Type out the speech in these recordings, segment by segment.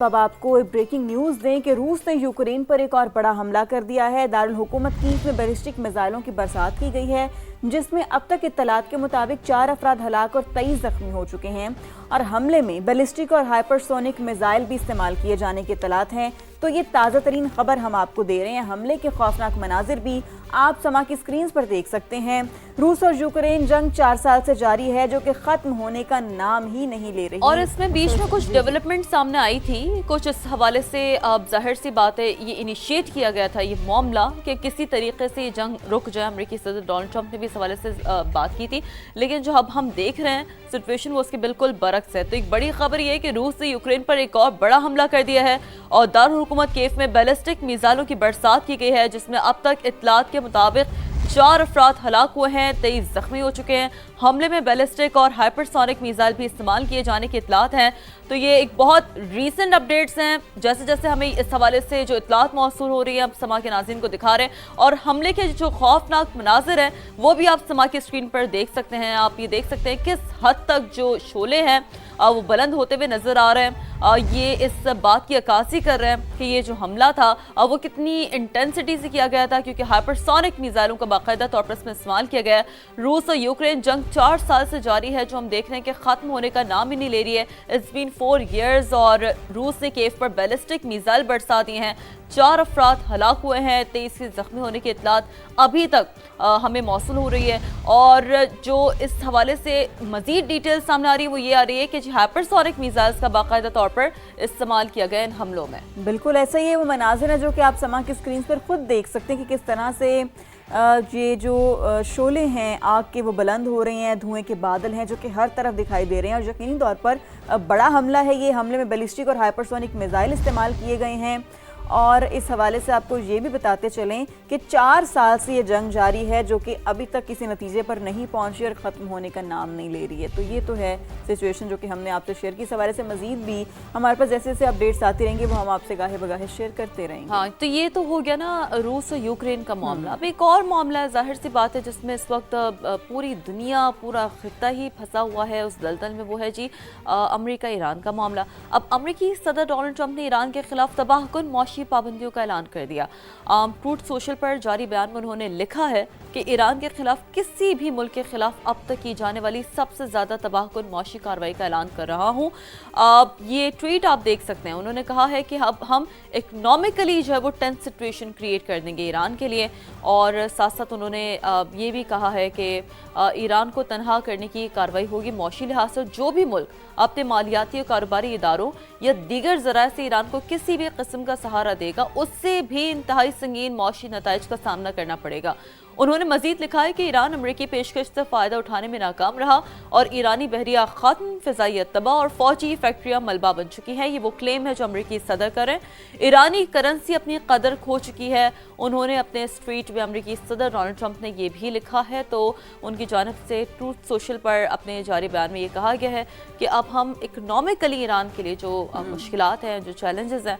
अब आपको एक ब्रेकिंग न्यूज दें कि रूस ने यूक्रेन पर एक और बड़ा हमला कर दिया है। दारुल हुकूमत कीव में बैलिस्टिक मिसाइलों की बरसात की गई है, जिसमें अब तक इत्तलात के मुताबिक 4 अफराद हलाक और 23 जख्मी हो चुके हैं और हमले में बैलिस्टिक और हाइपरसोनिक मिसाइल भी इस्तेमाल किए जाने के इत्तलात हैं। तो ये ताज़ा तरीन खबर हम आपको दे रहे हैं। हमले के खौफनाक मनाजिर भी आप समा की स्क्रीन पर देख सकते हैं। रूस और यूक्रेन जंग 4 साल से जारी है, जो कि खत्म होने का नाम ही नहीं ले रही। और इसमें बीच में कुछ डेवलपमेंट सामने आई थी, कुछ इस हवाले से अब जाहिर सी बात है ये इनिशिएट किया गया था ये मामला कि किसी तरीके से ये जंग रुक जाए। अमेरिकी सदर डोनाल्ड ट्रंप ने भी इस हवाले से बात की थी, लेकिन जो अब हम देख रहे हैं सिचुएशन वो उसके बिल्कुल बरक्स है। तो एक बड़ी खबर ये है कि रूस ने यूक्रेन पर एक और बड़ा हमला कर दिया है और दारुल हुकूमत कीव में बैलिस्टिक मिसाइलों की बरसात की गई है, जिसमें अब तक इत्तलात के मुताबिक 4 अफराद हलाक हुए हैं, 23 जख्मी हो चुके हैं। हमले में बैलिस्टिक और हाइपरसोनिक मिसाइल भी इस्तेमाल किए जाने के इत्तलात हैं। तो ये एक बहुत रीसेंट अपडेट्स हैं। जैसे जैसे हमें इस हवाले से जो इत्तलात मौसूल हो रही है, अब समा के नाज़रीन को दिखा रहे हैं और हमले के जो खौफनाक मनाजिर हैं वो भी आप समा की स्क्रीन पर देख सकते हैं। आप ये देख सकते हैं किस हद तक जो शोले हैं वो बुलंद होते हुए नजर आ रहे हैं। ये इस बात की अक्कासी कर रहे हैं कि ये जो हमला था वो कितनी इंटेंसिटी से किया गया था, क्योंकि हाइपरसोनिक मिसाइलों का बाकायदा तौर पर इसमें इस्तेमाल किया गया है। रूस और यूक्रेन जंग 4 साल से जारी है, जो हम देख रहे हैं कि खत्म होने का नाम ही नहीं ले रही है। इट्स बीन 4 years और रूस ने कीव पर बैलिस्टिक मिसाइल बरसा दिए हैं। 4 अफराद हलाक हुए हैं, 23 के जख्मी होने की इत्तलात अभी तक हमें मौसूल हो रही है। और जो इस हवाले से मजीद डिटेल सामने आ रही है वो ये आ रही है कि हाइपरसोनिक मिसाइल्स का बाकायदा तौर पर इस्तेमाल किया गया इन हमलों में। बिल्कुल ऐसा ही है, वो मनाजिर है जो कि आप समा की स्क्रीन पर खुद देख सकते हैं कि किस तरह से ये जो शोले हैं आग के वो बुलंद हो रहे हैं, धुएं के बादल हैं जो कि हर तरफ दिखाई दे रहे हैं। और यकीनी तौर पर बड़ा हमला है ये। हमले में बैलिस्टिक और हाइपरसोनिक मिसाइल इस्तेमाल किए गए हैं। और इस हवाले से आपको ये भी बताते चलें कि 4 साल से ये जंग जारी है, जो कि अभी तक किसी नतीजे पर नहीं पहुंची और ख़त्म होने का नाम नहीं ले रही है। तो ये तो है सिचुएशन जो कि हमने आपसे शेयर की। इस हवाले से मजीद भी हमारे पास जैसे जैसे अपडेट्स आती रहेंगे वो हम आपसे गाहे बगाहे शेयर करते रहेंगे। हाँ, तो ये तो हो गया ना रूस और यूक्रेन का मामला। अब एक और मामला है, जाहिर सी बात है, जिसमें इस वक्त पूरी दुनिया, पूरा खित्ता ही फंसा हुआ है उस दलदल में। वो है जी अमेरिका ईरान का मामला। अब अमेरिकी सदर डोनाल्ड ट्रंप ने ईरान के खिलाफ तबाहकुन मौशी पाबंदियों का ऐलान कर दिया। ट्रूथ सोशल पर जारी बयान में उन्होंने लिखा है कि ईरान के खिलाफ किसी भी मुल्क के खिलाफ अब तक की जाने वाली सबसे ज्यादा तबाहकुन मौशी कार्रवाई का ऐलान कर रहा हूँ। ये ट्वीट आप देख सकते हैं। उन्होंने कहा है कि अब हम इकोनॉमिकली जो है वो टेंस सिचुएशन क्रिएट कर देंगे ईरान के लिए। और साथ साथ उन्होंने ये भी कहा है कि ईरान को तनहा करने की कार्रवाई होगी। मौशी लिहाज से जो भी मुल्क अपने मालियाती और कारोबारी इदारों या दीगर ज़राए से ईरान को किसी भी किस्म का सहारा देगा, उससे भी इंतहाई संगीन मौशी नताइज का सामना करना पड़ेगा। उन्होंने मजीद लिखा है कि ईरान अमेरिकी पेशकश से फ़ायदा उठाने में नाकाम रहा और ईरानी बहरिया खत्म, फ़िज़ाई तबाह और फ़ौजी फैक्ट्रियाँ मलबा बन चुकी हैं। ये वो क्लेम है जो अमेरिकी सदर करें। ईरानी करेंसी अपनी कदर खो चुकी है। उन्होंने अपने इस ट्वीट में अमेरिकी सदर डोनाल्ड ट्रंप ने ये भी लिखा है। तो उनकी जानिब से ट्रूथ सोशल पर अपने जारी बयान में ये कहा गया है कि अब हम इकनॉमिकली ईरान के लिए जो मुश्किलात हैं, जो चैलेंजेस हैं,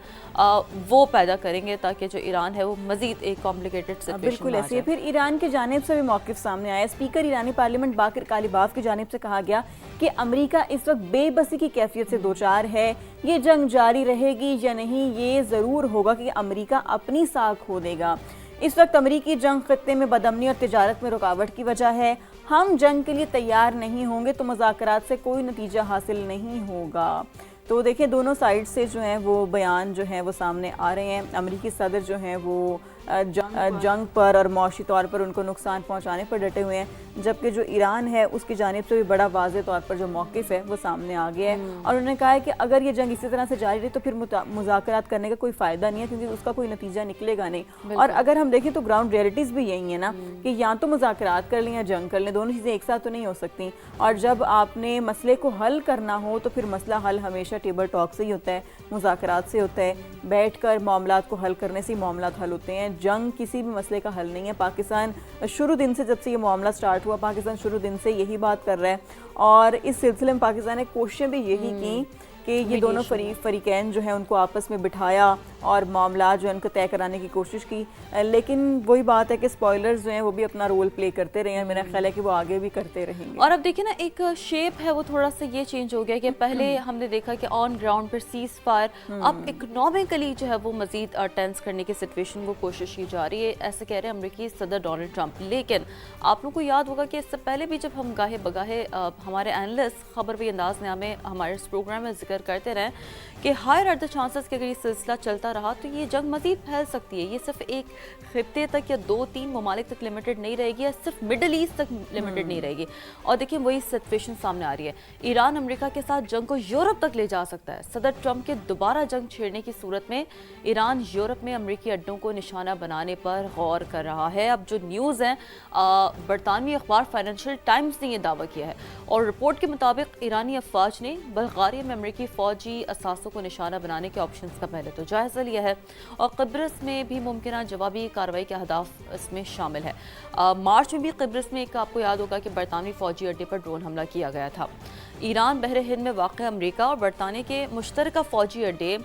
वो पैदा करेंगे ताकि जो ईरान है वो मजीद एक कॉम्प्लिकेटेड सिचुएशन। बिल्कुल ऐसे ही फिर ईरान की जानिब से भी मौक़िफ़ सामने आया। स्पीकर ईरानी पार्लियामेंट बाकर कालिबाफ की जानिब से कहा गया कि अमेरिका इस वक्त बेबसी की कैफियत से दो चार है। ये जंग जारी रहेगी या नहीं, ये ज़रूर होगा कि अमेरिका अपनी साख खो देगा। इस वक्त अमेरिकी जंग खत्ते में बदअमनी और तिजारत में रुकावट की वजह है। हम जंग के लिए तैयार नहीं होंगे तो मुज़ाकरात से कोई नतीजा हासिल नहीं होगा। तो देखिए दोनों साइड से जो हैं वो बयान जो हैं वो सामने आ रहे हैं। अमेरिकी सदर जो हैं वो जंग पर और मौशी तौर पर उनको नुकसान पहुंचाने पर डटे हुए हैं, जबकि जो ईरान है उसकी जानिब से भी बड़ा वाज़ेह तौर पर जो मौक़िफ़ है वो सामने आ गया है। और उन्होंने कहा है कि अगर ये जंग इसी तरह से जारी रही तो फिर मुज़ाकरात करने का कोई फ़ायदा नहीं है, क्योंकि उसका कोई नतीजा निकलेगा नहीं। और अगर हम देखें तो ग्राउंड रियलिटीज़ भी यही है ना कि या तो मुज़ाकरात कर लें या जंग कर लें, दोनों चीज़ें एक साथ तो नहीं हो सकती। और जब आपने मसले को हल करना हो तो फिर मसला हल हमेशा टेबल टॉक से ही होता है, मुज़ाकरात से होता है। बैठकर मामलात को हल करने से ही मामलात हल होते हैं। जंग किसी भी मसले का हल नहीं है। पाकिस्तान शुरू दिन से, जब से ये मामला स्टार्ट हुआ, पाकिस्तान शुरू दिन से यही बात कर रहा है। और इस सिलसिले में पाकिस्तान ने कोशिशें भी यही की कि ये दोनों फरीकैन जो है उनको आपस में बिठाया और मामला जो है उनको तय कराने की कोशिश की, लेकिन वही बात है कि स्पॉयलर्स जो हैं वो भी अपना रोल प्ले करते रहे हैं। मेरा ख्याल है कि वो आगे भी करते रहेंगे। और अब देखिए ना, एक शेप है वो थोड़ा सा ये चेंज हो गया कि पहले हमने देखा कि ऑन ग्राउंड पर सीज फायर, अब इकोनॉमिकली जो है वो मजीद टेंस करने की सिचुएशन को कोशिश की जा रही है, ऐसे कह रहे हैं अमेरिकी सदर डोनाल्ड ट्रंप। लेकिन आप लोगों को याद होगा कि इससे पहले भी जब हम गाहे बगाहे हमारे एनालिस्ट खबर भी अंदाज ने हमें हमारे इस प्रोग्राम में जिक्र करते रहे कि हायर आर द चांसेस कि अगर ये सिलसिला चलता रहा तो ये जंग मजीद फैल सकती है। ये सिर्फ एक खित्ते तक या 2-3 ममालिक तक लिमिटेड नहीं रहेगी, या सिर्फ मिडल ईस्ट तक लिमिटेड नहीं रहेगी। और देखिए वही सिचुएशन सामने आ रही है, ईरान अमेरिका के साथ जंग को यूरोप तक ले जा सकता है। सदर ट्रंप के दोबारा जंग छेड़ने की सूरत में ईरान यूरोप में अमेरिकी अड्डों को निशाना बनाने पर गौर कर रहा है। अब जो न्यूज़ है, बरतानवी अखबार फाइनेंशियल टाइम्स ने यह दावा किया है और रिपोर्ट के मुताबिक ईरानी अफवाज ने बल्गारिया में अमेरिकी फौजी असासों को निशाना बनाने के ऑप्शंस का पहले तो जायजा लिया है और क़ब्रिस में भी मुमकिन जवाबी कार्रवाई के अहदाफ इसमें शामिल है। मार्च में भी क़ब्रिस में एक आपको याद होगा कि बरतानवी फौजी अड्डे पर ड्रोन हमला किया गया था। ईरान बहर हिंद में वाक़ अमेरिका और बरतानिया के मुश्तरका फौजी अड्डे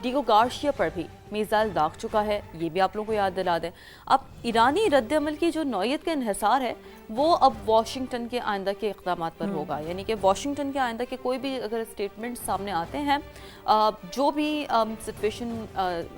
डिगो गार्शिया पर भी मिसाइल दाग चुका है, ये भी आप लोगों को याद दिला दें। अब ईरानी रद्द-ए-अमल की जो नौयत का इन्हिसार है वो अब वाशिंगटन के आइंदा के इक़दाम पर होगा, यानी कि वाशिंगटन के आइंदा के कोई भी अगर स्टेटमेंट सामने आते हैं, जो भी सिचुएशन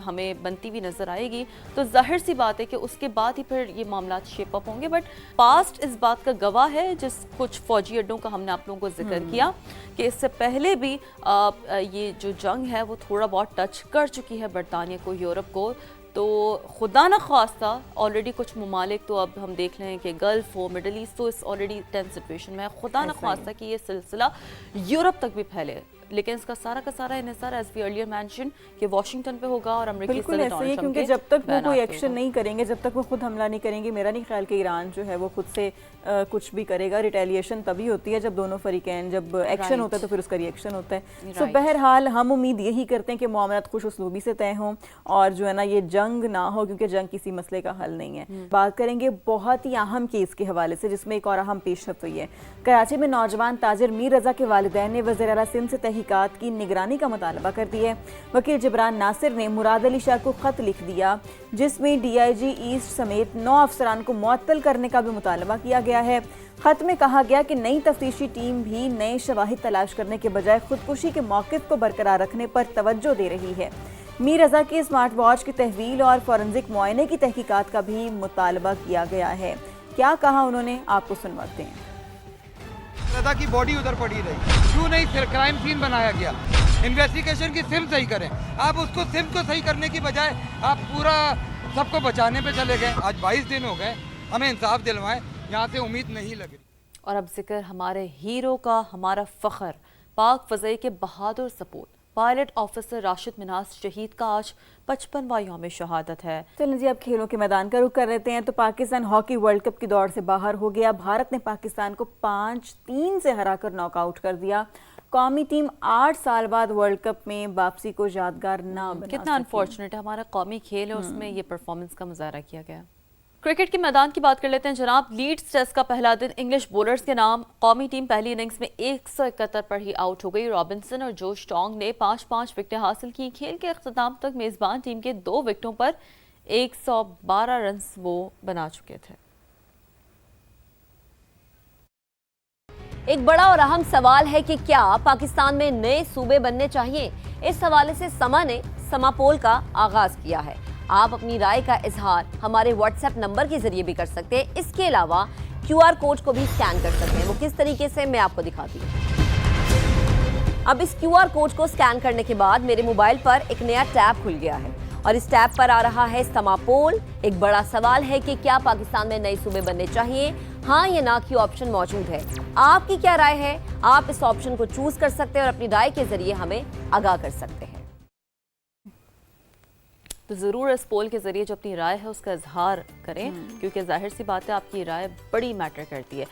हमें बनती हुई नज़र आएगी तो जाहिर सी बात है कि उसके बाद ही फिर ये मामला शेप अप होंगे। बट पास्ट इस बात का गवाह है, जिस कुछ फौजी अड्डों का हमने आप लोगों को जिक्र किया कि इससे पहले भी ये जो जंग है वो थोड़ा बहुत टच कर चुकी है बरतानिया को, यूरोप को। तो खुदा न खास्ता ऑलरेडी कुछ ममालिक तो अब हम देख रहे हैं कि गल्फ हो, मिडल ईस्ट, तो इस ऑलरेडी टेंस सिचुएशन में है। खुदा न खास्ता कि ये सिलसिला यूरोप तक भी फैले, लेकिन इसका सारा का सारा इन्हिसार एज वी अर्लियर मेंशन कि वाशिंगटन पे होगा और अमेरिकी बिल्कुल ऐसे ही, क्योंकि जब तक वो कोई एक्शन नहीं करेंगे, जब तक वो खुद हमला नहीं करेंगे, मेरा नहीं ख्याल कि ईरान जो है वो खुद से कुछ भी करेगा। रिटेलिएशन तभी होती है जब दोनों फरीकैन, जब एक्शन होता है तो फिर उसका रिएक्शन होता है। सो बहरहाल हम उम्मीद यही करते हैं कि मामलात खुश उसलूबी से तय हों और जो है ना ये जंग ना हो, क्योंकि जंग किसी मसले का हल नहीं है। बात करेंगे बहुत ही अहम केस के हवाले से जिसमें एक और अहम पेशरफ्त हुई है। कराची में नौजवान ताजिर मीर रजा के वालिदैन ने वज़ीर आला सिंध से तहकीकात की निगरानी का मुतालबा कर दिया है। वकील जिब्रान नासिर ने मुराद अली शाह को खत लिख दिया जिसमें DIG ईस्ट समेत 9 अफसरान को मुअत्तल करने का भी मुतालबा किया गया है। खत में कहा गया कि नई तफ्तीशी टीम भी नए शवाहिद तलाश करने के बजाय खुदकुशी के मौक़िफ़ को बरकरार रखने पर तवज्जो दे रही है। मीर रजा के स्मार्ट वॉच की तहवील और फॉरेंसिक मुआयने की तहकीकात का भी मुतालबा किया गया है। क्या कहा उन्होंने, आपको सुनवाते हैं। रजा की बॉडी उधर पड़ी रही, क्यों नहीं फिर क्राइम सीन बनाया गया? इन्वेस्टिगेशन की सिम सही करें। आप उसको सिम को सही करने की बजाय आप पूरा सबको बचाने पे चले गए। आज 22 दिन हो गए, हमें इंसाफ दिलवाएं, यहाँ से उम्मीद नहीं लग रही। और अब जिक्र हमारे हीरो का, हमारा फख्र, पाक फज़ई के बहादुर सपूत पायलट ऑफिसर राशिद मिन्हास शहीद का आज 55वां यौम शहादत है। चलिए जी, अब खेलों के मैदान का रुख कर लेते हैं। तो पाकिस्तान हॉकी वर्ल्ड कप की दौड़ से बाहर हो गया। भारत ने पाकिस्तान को 5-3 से हराकर नॉकआउट कर दिया। कौमी टीम 8 साल बाद वर्ल्ड कप में वापसी को यादगार ना बना कितना अनफॉर्चुनेट है, हमारा कौमी खेल है उसमें ये परफॉर्मेंस का मुजाहरा किया गया। क्रिकेट के मैदान की बात कर लेते हैं जनाब। लीड्स टेस्ट का पहला दिन इंग्लिश बॉलर्स के नाम। कौमी टीम पहली इनिंग्स में 171 पर ही आउट हो गई। रॉबिन्सन और जोश टोंग ने 5-5 विकेटें हासिल की। खेल के अख्ताम तक मेजबान टीम के 2 विकेटों पर 112 रन वो बना चुके थे। एक बड़ा और अहम सवाल है कि क्या पाकिस्तान में नए सूबे बनने चाहिए। इस हवाले से समा ने समा पोल का आगाज किया है। आप अपनी राय का इजहार हमारे व्हाट्सएप नंबर के जरिए भी कर सकते हैं। इसके अलावा QR कोड को भी स्कैन कर सकते हैं। वो किस तरीके से, मैं आपको दिखाती हूँ। अब इस QR कोड को स्कैन करने के बाद मेरे मोबाइल पर एक नया टैब खुल गया है और इस टैब पर आ रहा है समा पोल। एक बड़ा सवाल है कि क्या पाकिस्तान में नए सूबे बनने चाहिए, हाँ या ना की ऑप्शन मौजूद है। आपकी क्या राय है? आप इस ऑप्शन को चूज कर सकते हैं और अपनी राय के जरिए हमें आगाह कर सकते हैं। तो ज़रूर इस पोल के ज़रिए जो अपनी राय है उसका इजहार करें, क्योंकि जाहिर सी बात है आपकी राय बड़ी मैटर करती है।